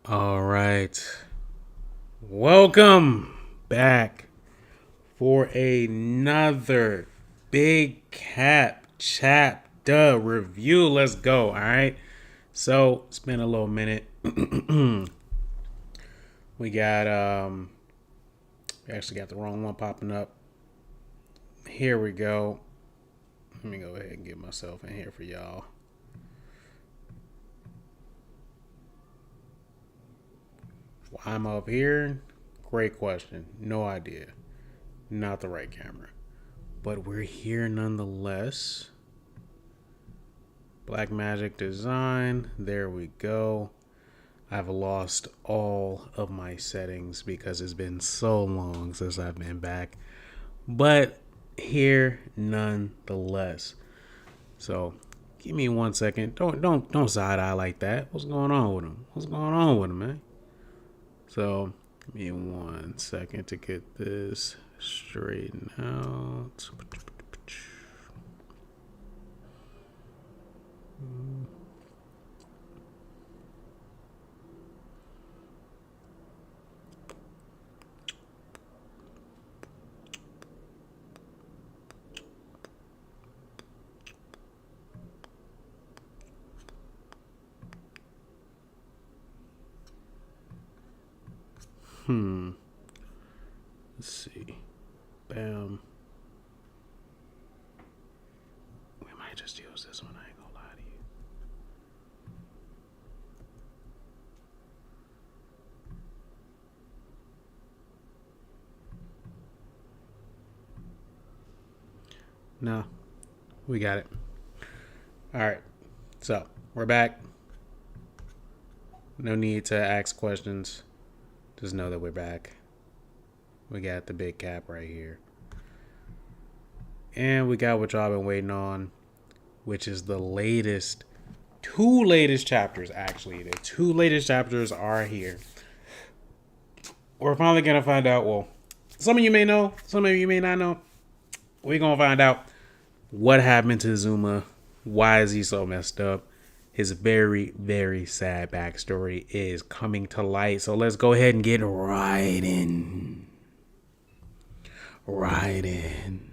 All right. Welcome back for another big cap chapter review. Let's go. All right. So it's been a little minute. We actually got the wrong one popping up. Here we go. Let me go ahead and get myself in here for y'all. Why I'm up here? Great question. No idea. Not the right camera. But we're here nonetheless. Black Magic Design. There we go. I've lost all of my settings because it's been so long since I've been back. But here nonetheless. So give me 1 second. Don't side eye like that. What's going on with him? What's going on with him, man? So give me 1 second to get this straightened out. Let's see. Bam. We might just use this one. I ain't gonna lie to you. No, we got it. All right. So we're back. No need to ask questions. Just know that we're back. We got the big cap right here. And we got what y'all been waiting on, which is the latest, two latest chapters, actually. The two latest chapters are here. We're finally going to find out. Well, some of you may know, some of you may not know. We're going to find out what happened to Zuma. Why is he so messed up? His very, very sad backstory is coming to light. So let's go ahead and get right in. Right in.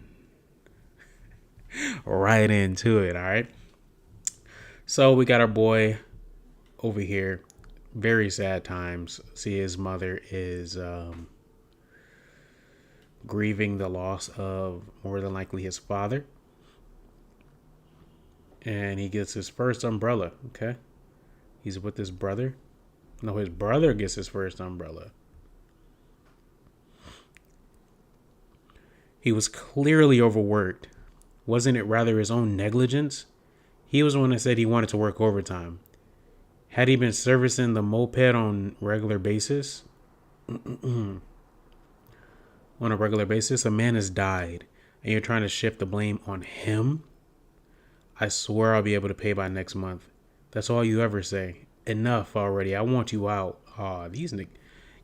Right into it, all right? So we got our boy over here. Very sad times. See, his mother is grieving the loss of more than likely his father. And he gets his first umbrella, okay? He's with his brother. No, his brother gets his first umbrella. He was clearly overworked. Wasn't it rather his own negligence? He was the one that said he wanted to work overtime. Had he been servicing the moped on regular basis? On a regular basis, a man has died, and you're trying to shift the blame on him? I swear I'll be able to pay by next month. That's all you ever say. Enough already. I want you out. Aw, these niggas.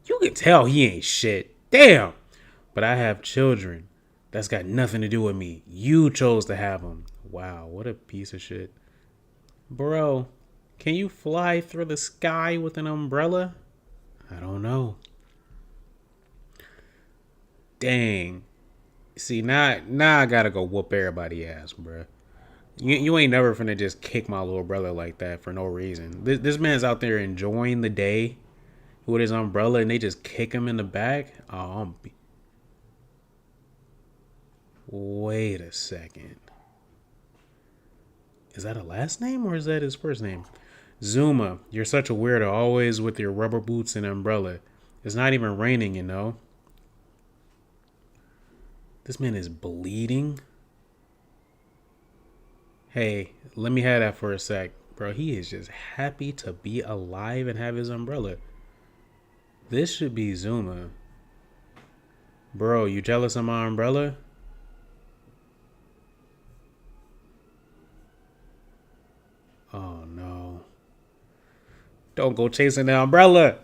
You can tell he ain't shit. Damn. But I have children. That's got nothing to do with me. You chose to have them. Wow, what a piece of shit. Bro, can you fly through the sky with an umbrella? I don't know. Dang. See, now I gotta go whoop everybody ass, bro. You ain't never finna just kick my little brother like that for no reason. This man's out there enjoying the day with his umbrella and they just kick him in the back. Wait a second. Is that a last name or is that his first name? Zuma, you're such a weirdo, always with your rubber boots and umbrella. It's not even raining, you know. This man is bleeding. Hey, let me have that for a sec. Bro, he is just happy to be alive and have his umbrella. This should be Zuma. Bro, you jealous of my umbrella? Oh no. Don't go chasing the umbrella.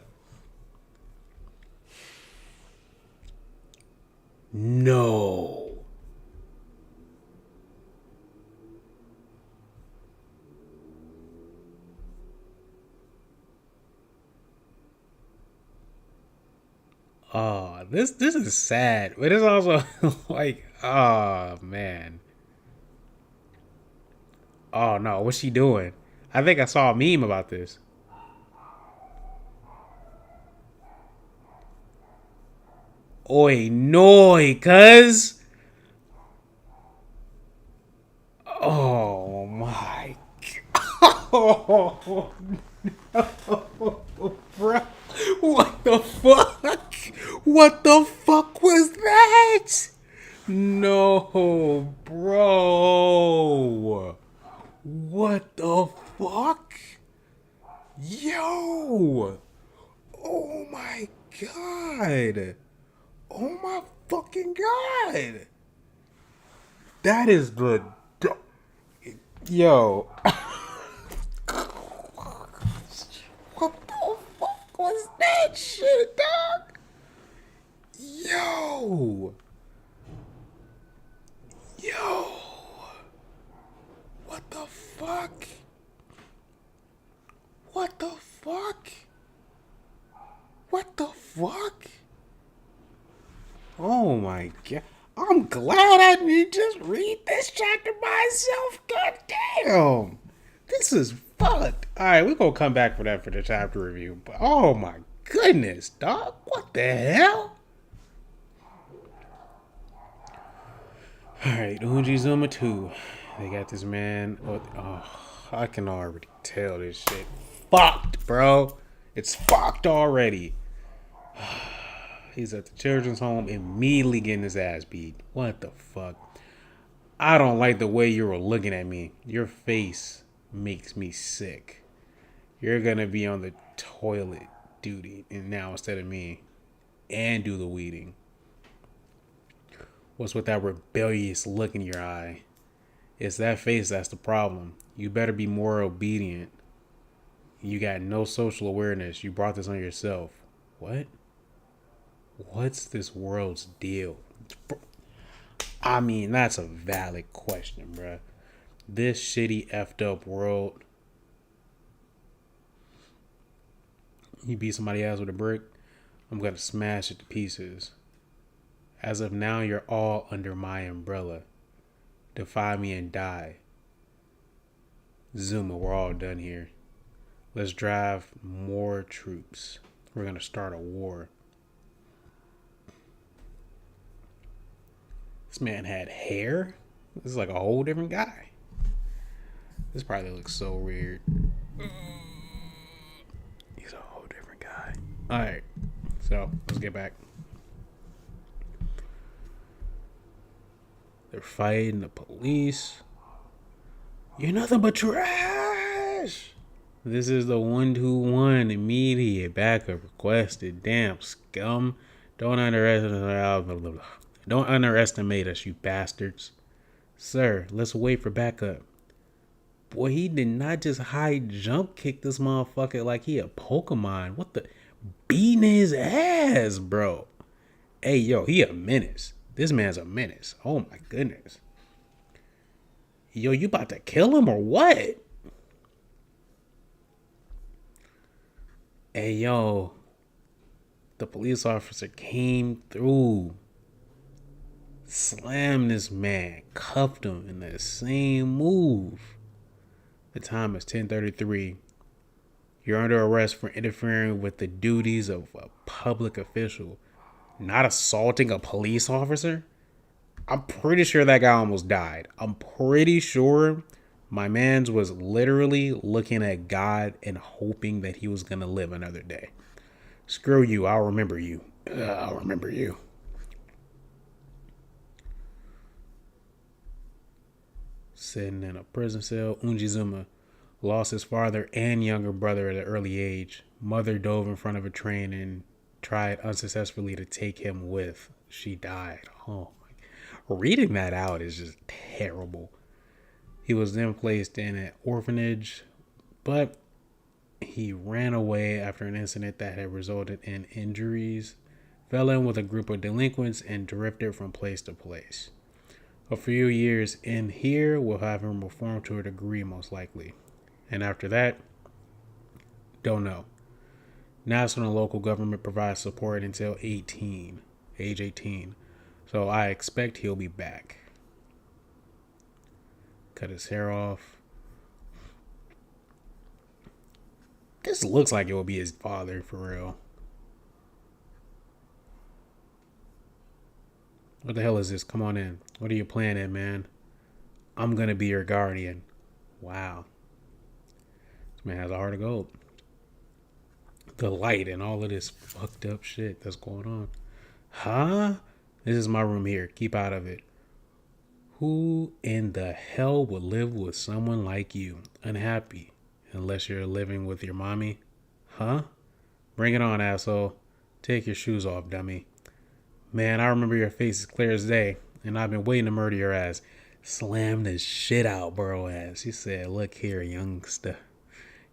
No. Oh, this is sad, but it's also like, oh man, oh no, what's she doing? I think I saw a meme about this. Oi, noy, cuz. Oh my. Oh, bro. What the fuck? What the fuck was that? No, bro. What the fuck? Yo. Oh my god. Oh my fucking god. That is the. Yo. What the fuck was that shit, dog? Yo. Yo. What the fuck? What the fuck? What the fuck? Oh my god. I'm glad I didn't just read this chapter myself. God damn. This is fucked. Alright, we're gonna come back for that for the chapter review. But oh my goodness, dog. What the hell? Alright, Ujizuma 2. They got this man. Oh, I can already tell this shit fucked, bro. It's fucked already. He's at the children's home, immediately getting his ass beat. What the fuck? I don't like the way you were looking at me. Your face makes me sick. You're gonna be on the toilet duty and now instead of me, and do the weeding. What's with that rebellious look in your eye? It's that face that's the problem. You better be more obedient. You got no social awareness. You brought this on yourself. What? What's this world's deal? I mean, that's a valid question, bruh. This shitty effed up world. You beat somebody else with a brick, I'm gonna smash it to pieces. As of now, you're all under my umbrella. Defy me and die. Zuma, we're all done here. Let's drive more troops. We're gonna start a war. This man had hair? This is like a whole different guy. This probably looks so weird. He's a whole different guy. Alright, so let's get back. They're fighting the police. You're nothing but trash. This is the 121 immediate backup requested. Damn scum. Don't underestimate us, you bastards. Sir, let's wait for backup. Boy, he did not just high jump kick this motherfucker like he a Pokemon. What the? Beating his ass, bro. Hey, yo, he a menace. This man's a menace. Oh my goodness. Yo, you about to kill him or what? Hey, yo. The police officer came through. Slammed this man. Cuffed him in the same move. The time is 10:33. You're under arrest for interfering with the duties of a public official. Not assaulting a police officer? I'm pretty sure that guy almost died. I'm pretty sure my man's was literally looking at God and hoping that he was going to live another day. Screw you. I'll remember you. I'll remember you. Sitting in a prison cell, Unjizuma lost his father and younger brother at an early age. Mother dove in front of a train and tried unsuccessfully to take him with. She died. Oh my. Reading that out is just terrible. He was then placed in an orphanage, but he ran away after an incident that had resulted in injuries, fell in with a group of delinquents, and drifted from place to place. A few years in here will have him reformed to a degree, most likely. And after that, don't know. National and local government provides support until age 18. So I expect he'll be back. Cut his hair off. This looks like it will be his father for real. What the hell is this? Come on in. What are you planning, man? I'm gonna be your guardian. Wow. This man has a heart of gold. The light and all of this fucked up shit that's going on. Huh? This is my room here. Keep out of it. Who in the hell would live with someone like you? Unhappy. Unless you're living with your mommy. Huh? Bring it on, asshole. Take your shoes off, dummy. Man, I remember your face as clear as day, and I've been waiting to murder your ass. Slam the shit out, bro ass. He said, look here, youngster.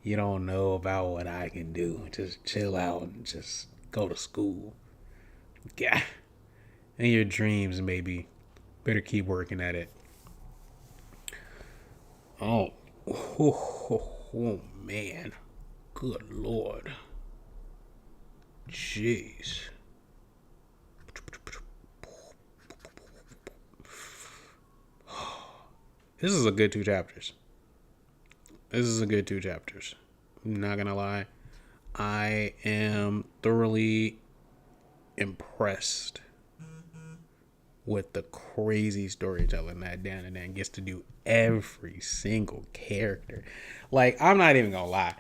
You don't know about what I can do. Just chill out and just go to school. Yeah. In your dreams, maybe. Better keep working at it. Oh. Oh, man. Good Lord. Jeez. This is a good 2 chapters. I'm not gonna lie. I am thoroughly impressed with the crazy storytelling that DanDaDan gets to do every single character. Like, I'm not even gonna lie.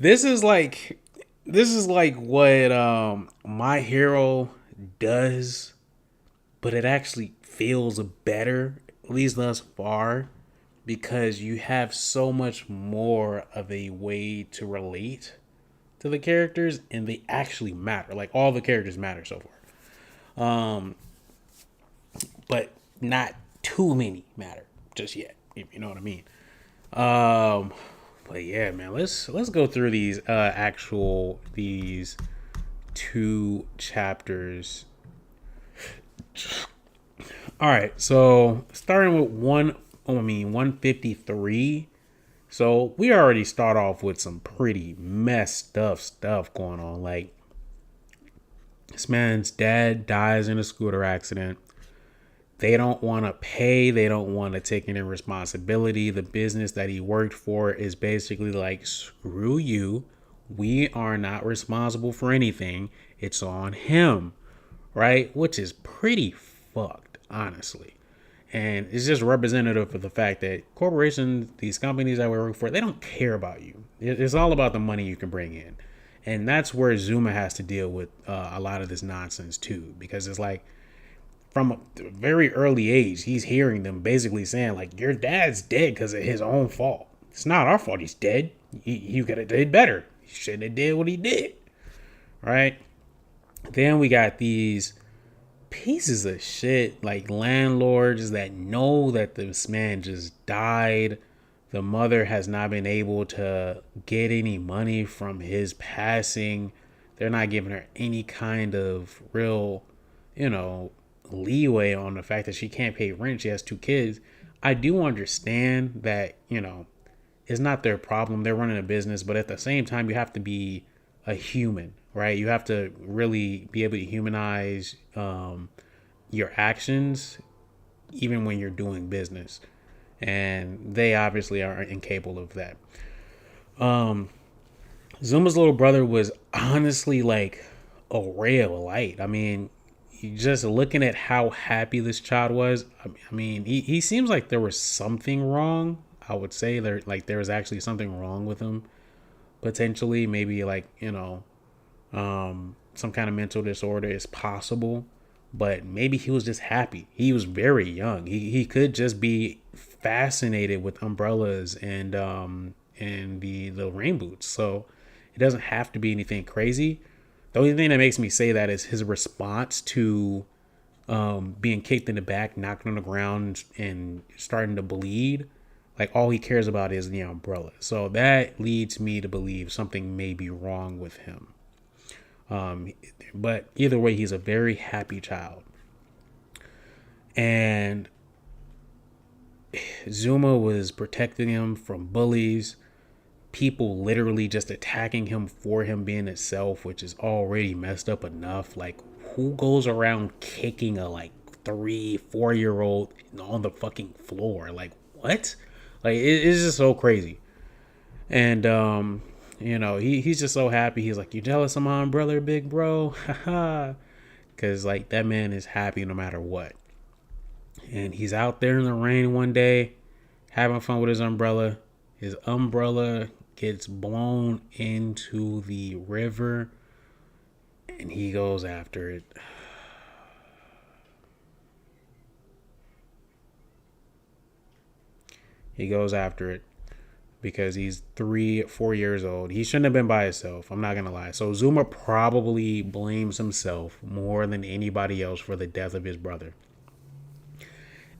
This is like what My Hero does, but it actually feels better, at least thus far, because you have so much more of a way to relate to the characters, and they actually matter. Like, all the characters matter so far. But not too many matter just yet, if you know what I mean. But yeah, man, let's go through these 2 chapters. All right, so starting with 153. So we already start off with some pretty messed up stuff going on. Like, this man's dad dies in a scooter accident. They don't want to pay. They don't want to take any responsibility. The business that he worked for is basically like, screw you. We are not responsible for anything. It's on him. Right? Which is pretty fucked, honestly. And it's just representative of the fact that corporations, these companies that we work for, they don't care about you. It's all about the money you can bring in. And that's where Zuma has to deal with a lot of this nonsense too. Because it's like, from a very early age, he's hearing them basically saying, like, your dad's dead because of his own fault. It's not our fault he's dead. He could have did better. He shouldn't have did what he did. Right? Then we got these pieces of shit, like landlords that know that this man just died. The mother has not been able to get any money from his passing. They're not giving her any kind of real, leeway on the fact that she can't pay rent. She has 2 kids. I do understand that, it's not their problem. They're running a business, but at the same time, you have to be a human, right? You have to really be able to humanize your actions, even when you're doing business. And they obviously are incapable of that. Zuma's little brother was honestly like a ray of light. I mean, just looking at how happy this child was, I mean, he seems like there was something wrong. I would say there was actually something wrong with him, potentially. Maybe like, some kind of mental disorder is possible, but maybe he was just happy. He was very young. He could just be fascinated with umbrellas and the rain boots. So it doesn't have to be anything crazy. The only thing that makes me say that is his response to being kicked in the back, knocked on the ground, and starting to bleed. Like, all he cares about is the umbrella. So that leads me to believe something may be wrong with him. But either way, he's a very happy child. And Zuma was protecting him from bullies. people literally just attacking him for him being himself, which is already messed up enough. Like, who goes around kicking a like 3-4 year old on the fucking floor? Like, what? Like, it's just so crazy. And he's just so happy. He's like, "You jealous of my umbrella, big bro?" Haha. Because like that man is happy no matter what. And he's out there in the rain one day having fun with his umbrella. His umbrella gets blown into the river and he goes after it. He goes after it because he's 3-4 years old. He shouldn't have been by himself. I'm not going to lie. So Zuma probably blames himself more than anybody else for the death of his brother.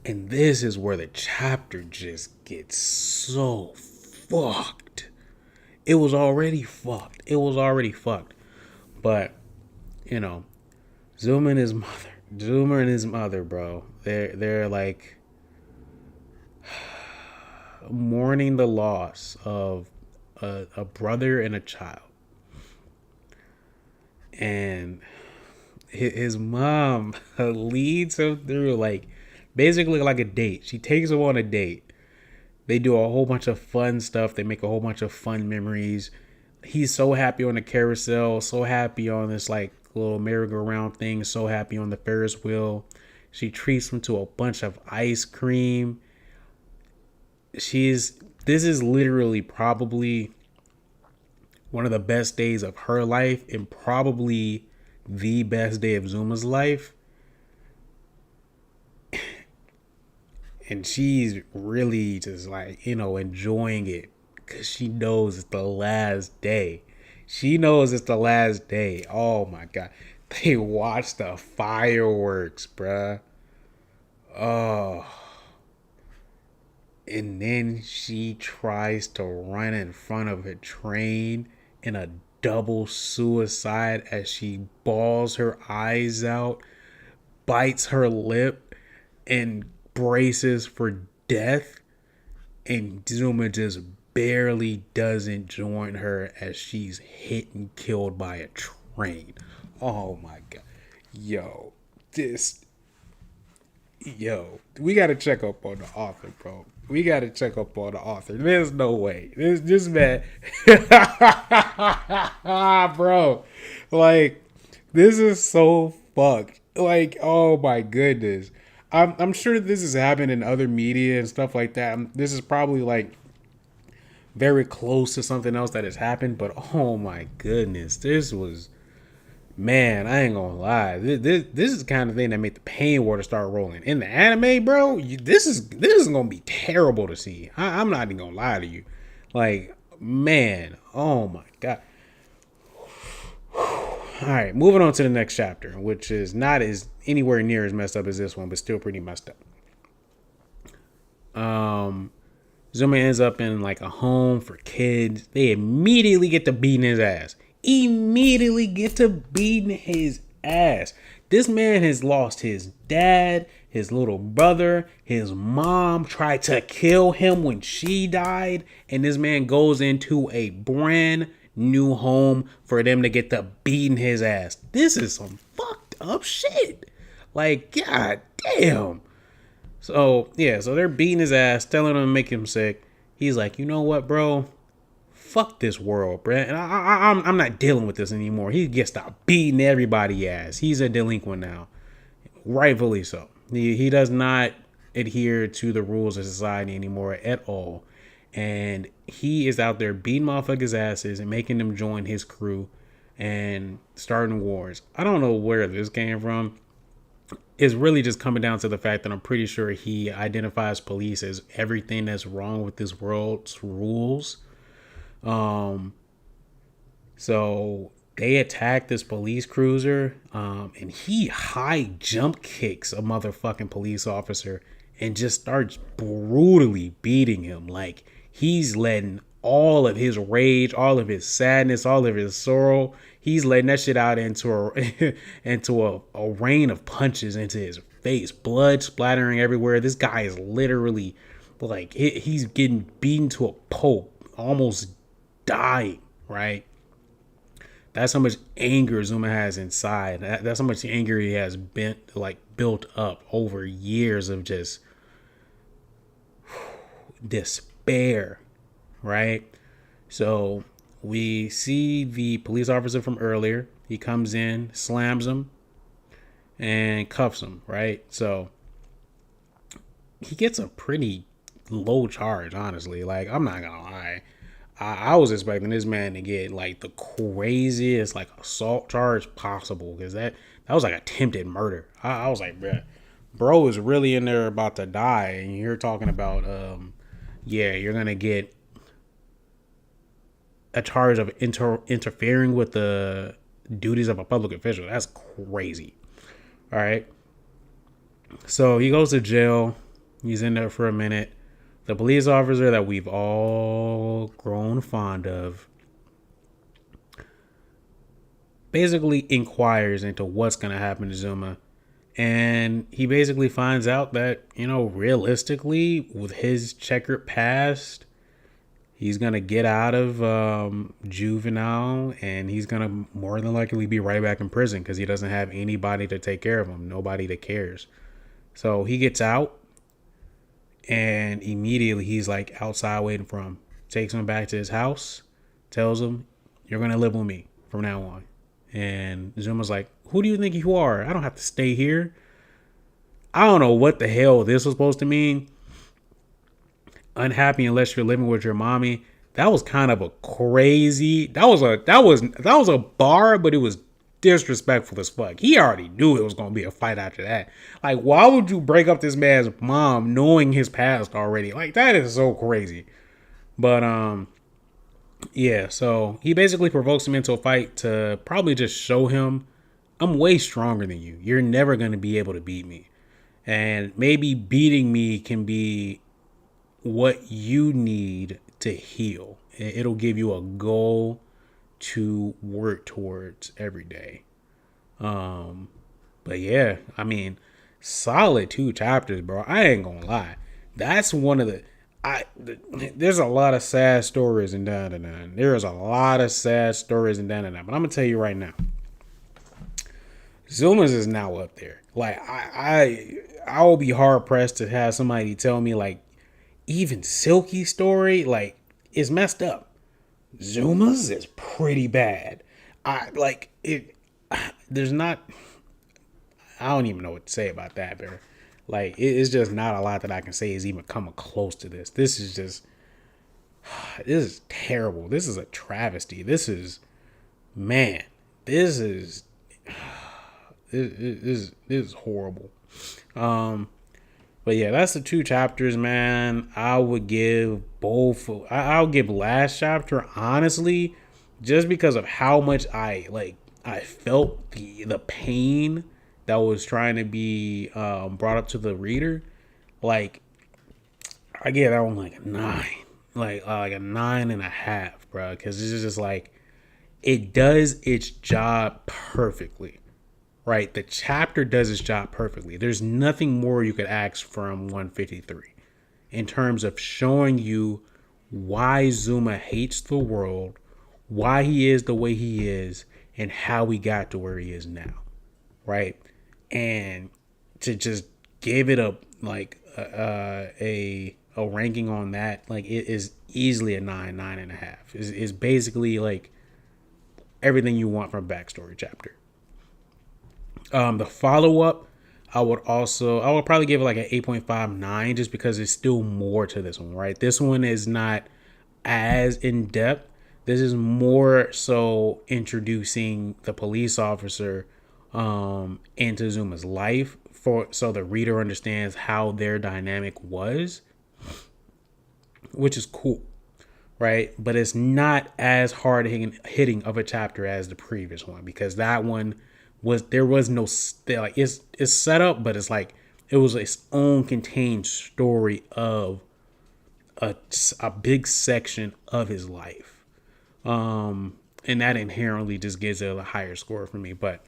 And this is where the chapter just gets so fucked. It was already fucked. But, Zuma and his mother, bro, they're like mourning the loss of a brother and a child. And his mom leads him through basically like a date. She takes him on a date. They do a whole bunch of fun stuff. They make a whole bunch of fun memories. He's so happy on the carousel, so happy on this little merry-go-round thing, so happy on the Ferris wheel. She treats him to a bunch of ice cream. This is literally probably one of the best days of her life and probably the best day of Zuma's life. And she's really just enjoying it because she knows it's the last day. Oh my God. They watch the fireworks, bruh. Oh. And then she tries to run in front of a train in a double suicide as she bawls her eyes out, bites her lip, and braces for death. And Zuma just barely doesn't join her as she's hit and killed by a train. Oh my God. We gotta check up on the author, bro. There's no way. This man, bro. This is so fucked. Oh my goodness. I'm sure this has happened in other media and stuff like that. This is probably very close to something else that has happened, but oh my goodness, this was. Man, I ain't gonna lie. This is the kind of thing that made the pain water start rolling. In the anime, bro, this is gonna be terrible to see. I'm not even gonna lie to you. Man, oh my God. Alright, moving on to the next chapter, which is not as anywhere near as messed up as this one, but still pretty messed up. Zuma ends up in a home for kids. They immediately get to beating his ass. This man has lost his dad, his little brother, his mom tried to kill him when she died, and this man goes into a brand new home for them to get to beating his ass. This is some fucked up shit. God damn. So they're beating his ass, telling him to make him sick. He's like, you know what, bro? Fuck this world, bruh. And I'm not dealing with this anymore. He gets to beating everybody ass. He's a delinquent now. Rightfully so. He does not adhere to the rules of society anymore at all. And he is out there beating motherfuckers' asses and making them join his crew and starting wars. I don't know where this came from. It's really just coming down to the fact that I'm pretty sure he identifies police as everything that's wrong with this world's rules. So they attack this police cruiser, and he high jump kicks a motherfucking police officer and just starts brutally beating him. He's letting all of his rage, all of his sadness, all of his sorrow, he's letting that shit out into a rain of punches into his face, blood splattering everywhere. This guy is literally he's getting beaten to a pulp, almost dying, right? That's how much anger Zuma has inside. That's how much anger he has built up over years of just despair, right? So we see the police officer from earlier. He comes in, slams him, and cuffs him, right? So he gets a pretty low charge, honestly. Like, I'm not gonna lie. I was expecting this man to get like the craziest like assault charge possible, because that was like attempted murder. I was like, bro is really in there about to die, and you're talking about yeah, you're gonna get a charge of interfering with the duties of a public official. That's crazy. All right. So he goes to jail. He's in there for a minute. The police officer that we've all grown fond of basically inquires into what's going to happen to Zuma. And he basically finds out that, realistically, with his checkered past, he's going to get out of juvenile, and he's going to more than likely be right back in prison because he doesn't have anybody to take care of him, nobody that cares. So he gets out, and immediately he's like outside waiting for him. Takes him back to his house, tells him, "You're going to live with me from now on." And Zuma's like, "Who do you think you are? I don't have to stay here." I don't know what the hell this was supposed to mean. Unhappy unless you're living with your mommy. That was kind of a crazy. That was a bar, but it was disrespectful as fuck. He already knew it was gonna be a fight after that. Like, why would you break up this man's mom knowing his past already? Like, that is so crazy. But yeah, so he basically provokes him into a fight to probably just show him, I'm way stronger than you. You're never gonna be able to beat me. And maybe beating me can be what you need to heal. It'll give you a goal to work towards every day. But yeah, I mean, solid 2 chapters, bro. I ain't gonna lie. That's one of there's a lot of sad stories in DanDaDan. There's a lot of sad stories in DanDaDan. But I'm gonna tell you right now, Zuma's is now up there. Like, I will be hard pressed to have somebody tell me like even Silky's story like is messed up. Zuma's is pretty bad. There's not. I don't even know what to say about that, bro. Like, it's just not a lot that I can say is even coming close to this. This is terrible. This is a travesty. This is horrible. But yeah, that's the 2 chapters, man. I would give both. I'll give last chapter, honestly, just because of how much I felt the pain that was trying to be brought up to the reader. Like, I give that one like a 9, like a 9.5, bro. Because it's just like, it does its job perfectly. Right, the chapter does its job perfectly. There's nothing more you could ask from 153 in terms of showing you why Zuma hates the world, why he is the way he is, and how he got to where he is now. Right, and to just give it a ranking on that, like, it is easily a 9.5. Is basically like everything you want from a backstory chapter. The follow-up, I would probably give it like an 8.59 just because there's still more to this one, right? This one is not as in-depth. This is more so introducing the police officer into Zuma's life so the reader understands how their dynamic was, which is cool, right? But it's not as hard hitting of a chapter as the previous one, because that one there was no, like, it's set up, but it's like it was its own contained story of a big section of his life, and that inherently just gives it a higher score for me. But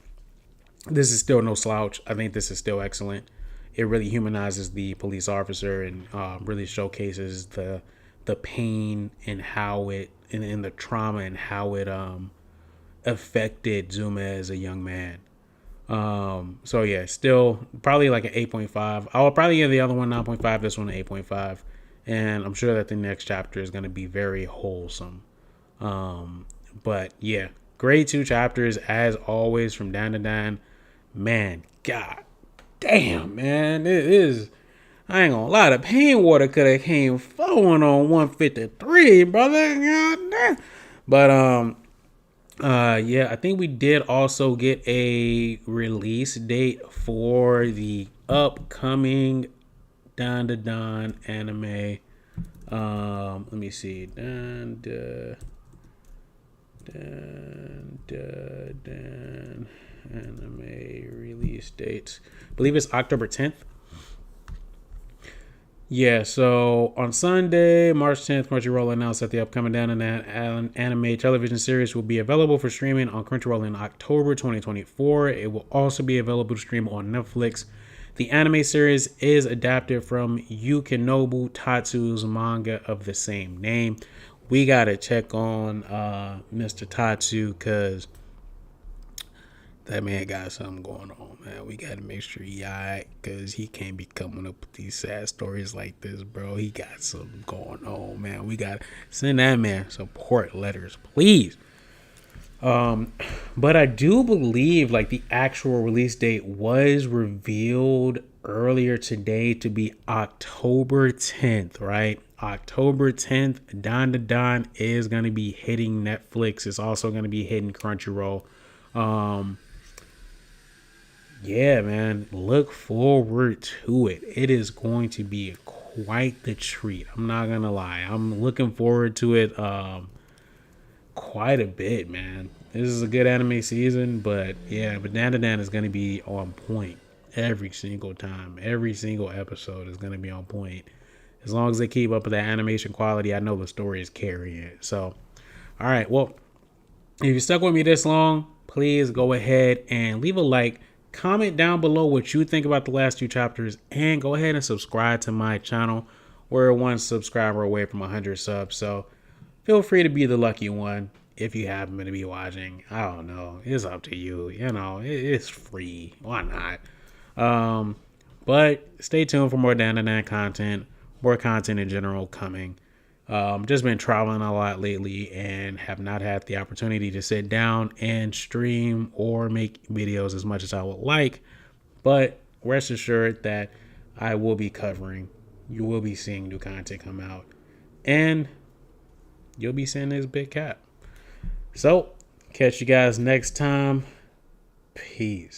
this is still no slouch. I think this is still excellent. It really humanizes the police officer and really showcases the the pain and how it and the trauma and how it affected Zuma as a young man. So yeah, still probably like an 8.5. I'll probably give the other one 9.5, this one an 8.5. And I'm sure that the next chapter is going to be very wholesome. But yeah, great 2 chapters as always from DanDaDan. Man, god damn, man, it is. I ain't gonna lie, the pain water could have came flowing on 153, brother. God damn. But yeah, I think we did also get a release date for the upcoming DanDaDan anime. Let me see. DanDaDan anime release dates. I believe it's October 10th. Yeah, so on Sunday, March 10th, Crunchyroll announced that the upcoming DanDaDan anime television series will be available for streaming on Crunchyroll in October 2024. It will also be available to stream on Netflix. The anime series is adapted from Yukinobu Tatsu's manga of the same name. We gotta check on Mr. Tatsu because that man got something going on, man. We gotta make sure he alright, cause he can't be coming up with these sad stories like this, bro. He got something going on, man. We gotta send that man support letters, please. But I do believe like the actual release date was revealed earlier today to be October 10th, right? October 10th, DanDaDan is gonna be hitting Netflix. It's also gonna be hitting Crunchyroll. Yeah, man, look forward to it. It is going to be quite the treat. I'm not gonna lie. I'm looking forward to it quite a bit, man. This is a good anime season, but yeah, but DanDaDan is gonna be on point every single time. Every single episode is gonna be on point. As long as they keep up with the animation quality, I know the story is carrying it. So, all right, well, if you stuck with me this long, please go ahead and leave a like. Comment down below what you think about the last 2 chapters, and go ahead and subscribe to my channel. We're 1 subscriber away from 100 subs, so feel free to be the lucky one if you happen to be watching. I don't know. It's up to you. You know, it's free. Why not? But stay tuned for more DanDaDan content, more content in general coming. Just been traveling a lot lately and have not had the opportunity to sit down and stream or make videos as much as I would like. But rest assured that I will be covering. You will be seeing new content come out. And you'll be seeing this big cap. So, catch you guys next time. Peace.